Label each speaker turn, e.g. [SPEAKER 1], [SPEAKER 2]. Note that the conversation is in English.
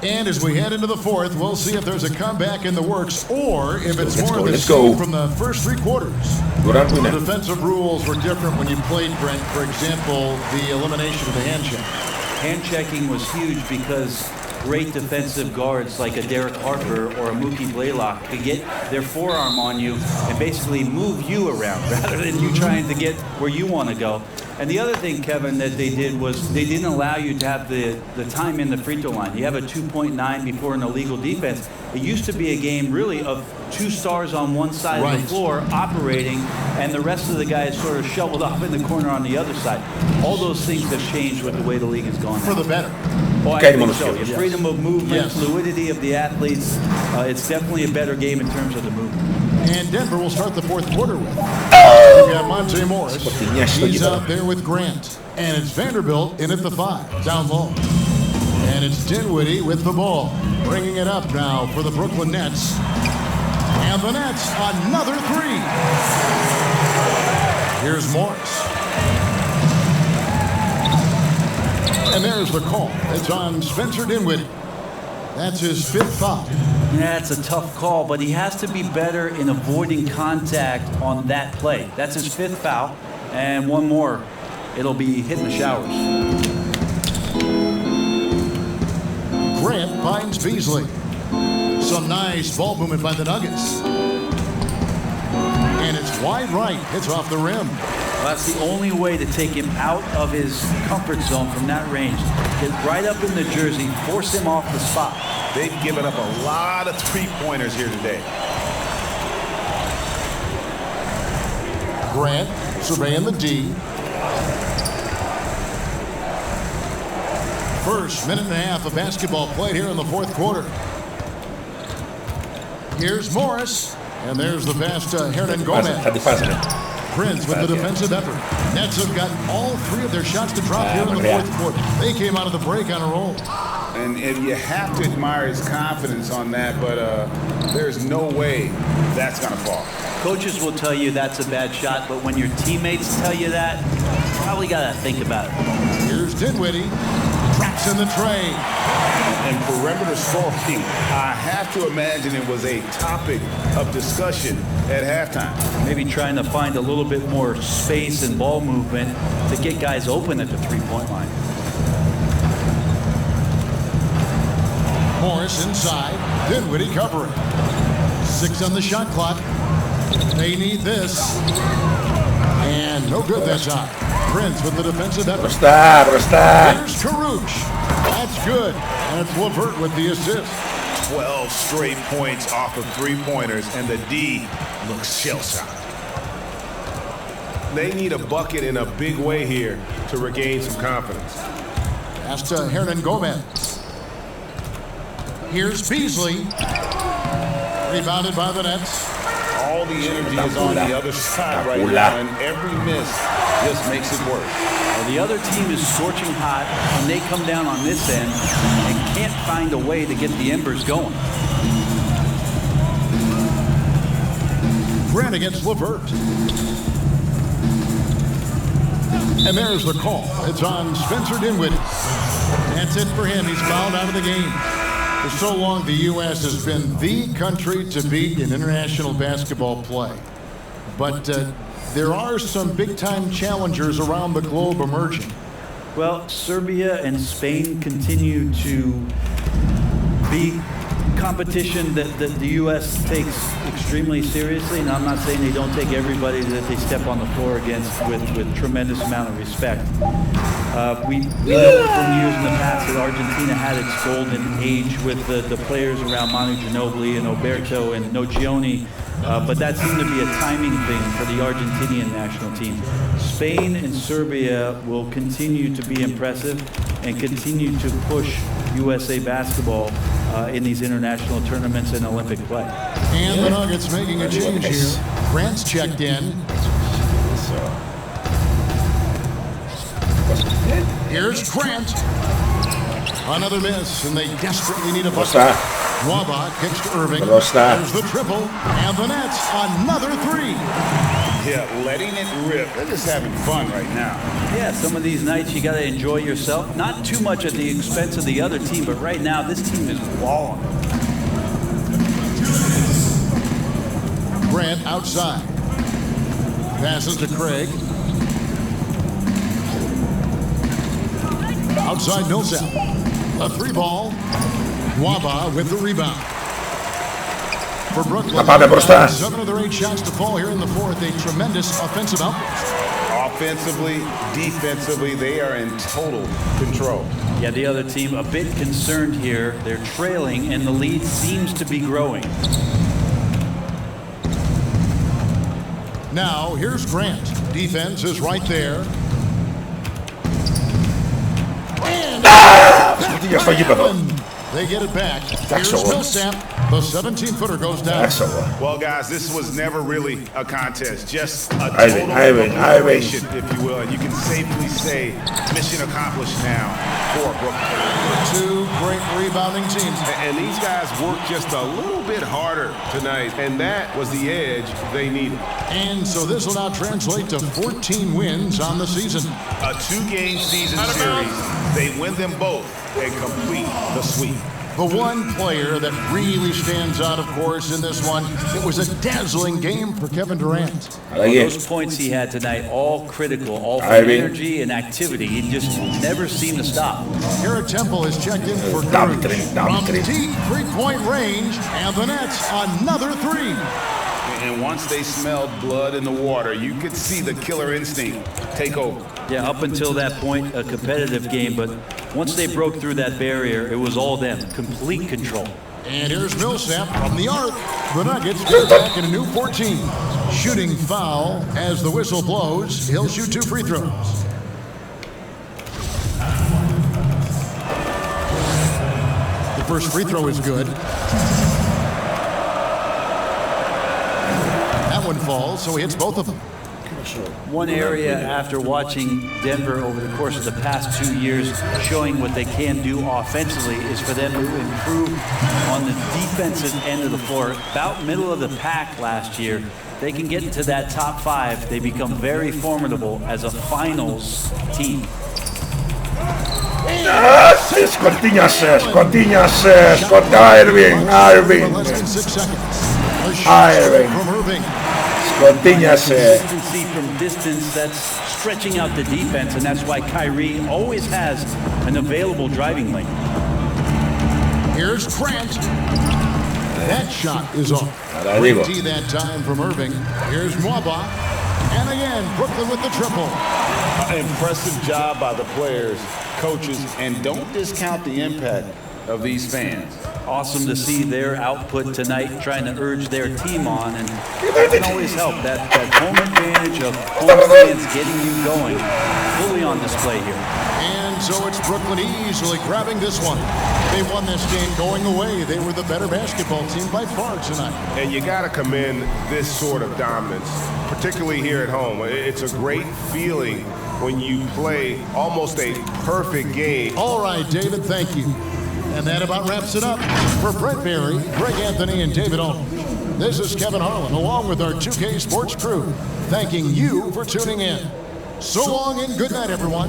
[SPEAKER 1] And as we head into the fourth, we'll see if there's a comeback in the works or if it's more of the
[SPEAKER 2] let's go.
[SPEAKER 1] same from the first three quarters. The defensive rules were different when you played, Brent. For example, the elimination of the hand check.
[SPEAKER 3] Hand checking was huge because great defensive guards like a Derek Harper or a Mookie Blaylock could get their forearm on you and basically move you around rather than you trying to get where you want to go. And the other thing, Kevin, that they did was they didn't allow you to have the time in the free throw line. You have a 2.9 before an illegal defense. It used to be a game really of two stars on one side of the floor operating, and the rest of the guys sort of shoveled off in the corner on the other side. All those things have changed with the way the league has gone.
[SPEAKER 1] For the better.
[SPEAKER 3] Oh, I think so. Yes. Freedom of movement, fluidity of the athletes. It's definitely a better game in terms of the movement.
[SPEAKER 1] And Denver will start the fourth quarter with. We got Monte Morris. He's out there with Grant. And it's Vanderbilt in at the 5, down low. And it's Dinwiddie with the ball. Bringing it up now for the Brooklyn Nets. And the Nets, another three. Here's Morris. And there's the call. It's on Spencer Dinwiddie. That's his 5th foul.
[SPEAKER 3] Yeah, it's a tough call, but he has to be better in avoiding contact on that play. That's his 5th foul, and one more, it'll be hitting the showers.
[SPEAKER 1] Grant finds Beasley. Some nice ball movement by the Nuggets. And it's wide right. It's off the rim.
[SPEAKER 3] Well, that's the only way to take him out of his comfort zone from that range. Get right up in the jersey, force him off the spot.
[SPEAKER 4] They've given up a lot of three-pointers here today.
[SPEAKER 1] Grant surveying the D. First minute and a half of basketball played here in the fourth quarter. Here's Morris. And there's the pass to Hernan Gomez. Prince with the defensive effort. Nets have gotten all 3 of their shots to drop here in the fourth quarter. They came out of the break on a roll.
[SPEAKER 4] And you have to admire his confidence on that, but there's no way that's going to fall.
[SPEAKER 3] Coaches will tell you that's a bad shot, but when your teammates tell you that, you probably got to think about it.
[SPEAKER 1] Here's Dinwiddie. Traps in the tray.
[SPEAKER 4] And perimeter scoring, I have to imagine it was a topic of discussion at halftime.
[SPEAKER 3] Maybe trying to find a little bit more space and ball movement to get guys open at the three-point line.
[SPEAKER 1] Morris inside. Dinwiddie covering. 6 on the shot clock. They need this. And no good that time. Prince with the defensive effort. There's Karouche. That's good. And it's LeVert with the assist.
[SPEAKER 4] 12 straight points off of three-pointers, and the D looks shell-shocked. They need a bucket in a big way here to regain some confidence.
[SPEAKER 1] Pass to Hernan Gomez. Here's Beasley. Rebounded by the Nets.
[SPEAKER 4] All the energy is on the other side right now, and every miss just makes it worse.
[SPEAKER 3] Well, the other team is scorching hot, and they come down on this end and can't find a way to get the embers going.
[SPEAKER 1] Grant against LeVert. And there's the call. It's on Spencer Dinwiddie. That's it for him. He's fouled out of the game. For so long, the U.S. has been the country to beat in international basketball play. But there are some big-time challengers around the globe emerging.
[SPEAKER 3] Well, Serbia and Spain continue to be competition that the U.S. takes extremely seriously. And I'm not saying they don't take everybody that they step on the floor against with tremendous amount of respect. We know from years in the past that Argentina had its golden age with the players around Manu Ginobili and Oberto and Nocioni, but that seemed to be a timing thing for the Argentinian national team. Spain and Serbia will continue to be impressive and continue to push USA basketball in these international tournaments and Olympic play.
[SPEAKER 1] And the Nuggets making a change here. Grant's checked in. Here's Grant. Another miss, and they desperately need a bucket. Waba kicks to Irving. There's the triple, and the Nets another three.
[SPEAKER 4] Yeah, letting it rip. They're just having fun right now.
[SPEAKER 3] Yeah, some of these nights you got to enjoy yourself. Not too much at the expense of the other team, but right now this team is balling.
[SPEAKER 1] Grant outside. Passes to Craig. Outside Millsap. A 3-ball. Waba with the rebound. For Brooklyn,
[SPEAKER 2] Tapate por estar.
[SPEAKER 1] 7 of their 8 shots to fall here in the fourth. A tremendous offensive outburst.
[SPEAKER 4] Offensively, defensively, they are in total control.
[SPEAKER 3] Yeah, the other team a bit concerned here. They're trailing and the lead seems to be growing.
[SPEAKER 1] Now, here's Grant. Defense is right there. And
[SPEAKER 2] Ya está equipado.
[SPEAKER 1] they get it back.
[SPEAKER 2] That's
[SPEAKER 1] Here's
[SPEAKER 2] all.
[SPEAKER 1] Millsap. The 17-footer goes down.
[SPEAKER 2] Eso, güey.
[SPEAKER 4] Well, guys, this was never really a contest, just a
[SPEAKER 2] Ahí
[SPEAKER 4] total
[SPEAKER 2] ven, ahí ven, ahí ven.
[SPEAKER 4] obliteration, if you will. And you can safely say mission accomplished now for Brooklyn.
[SPEAKER 1] Two great rebounding teams.
[SPEAKER 5] And these guys worked just a little bit harder tonight, and that was the edge they needed.
[SPEAKER 1] And so this will now translate to 14 wins on the season.
[SPEAKER 4] A 2-game season series, they win them both and complete the sweep.
[SPEAKER 1] The one player that really stands out, of course, in this one, it was a dazzling game for Kevin Durant.
[SPEAKER 2] Again.
[SPEAKER 3] Those points he had tonight, all critical, all from
[SPEAKER 2] I mean-
[SPEAKER 3] energy and activity. He just never seemed to stop.
[SPEAKER 1] Garrett Temple has checked in for
[SPEAKER 2] Dump
[SPEAKER 1] Curry.
[SPEAKER 2] three, dump
[SPEAKER 1] From
[SPEAKER 2] three.
[SPEAKER 1] deep three-point range, and the Nets another 3.
[SPEAKER 4] And once they smelled blood in the water, you could see the killer instinct take over.
[SPEAKER 3] Yeah, up until that point, a competitive game, but once they broke through that barrier, it was all them, complete control.
[SPEAKER 1] And here's Millsap from the arc. The Nuggets get back in a new 14. Shooting foul as the whistle blows. He'll shoot 2 free throws. The first free throw is good. That one falls, so he hits both of them.
[SPEAKER 3] One area after watching Denver over the course of the past 2 years showing what they can do offensively is for them to improve on the defensive end of the floor. About middle of the pack last year, they can get into that top 5. They become very formidable as a finals team.
[SPEAKER 2] Escotiñas, Irving,
[SPEAKER 1] For less than 6 seconds. A shot
[SPEAKER 2] Irving.
[SPEAKER 1] from Irving.
[SPEAKER 3] Consistency from distance, that's stretching out the defense, and that's why Kyrie always has an available driving lane.
[SPEAKER 1] Here's Grant. That shot is off.
[SPEAKER 2] Ahora
[SPEAKER 1] Great
[SPEAKER 2] digo.
[SPEAKER 1] D that time from Irving. Here's Mwaba. And again, Brooklyn with the triple.
[SPEAKER 4] Impressive job by the players, coaches, and don't discount the impact of these fans.
[SPEAKER 3] Awesome to see their output tonight, trying to urge their team on, and that can always help. That home advantage of home fans getting you going, fully on display here.
[SPEAKER 1] And so it's Brooklyn easily grabbing this one. They won this game going away. They were the better basketball team by far tonight.
[SPEAKER 5] And you got to commend this sort of dominance, particularly here at home. It's a great feeling when you play almost a perfect game.
[SPEAKER 1] All right, David, thank you. And that about wraps it up. For Brett Berry, Greg Anthony, and David Aldridge, this is Kevin Harlan, along with our 2K Sports crew, thanking you for tuning in. So long and good night, everyone.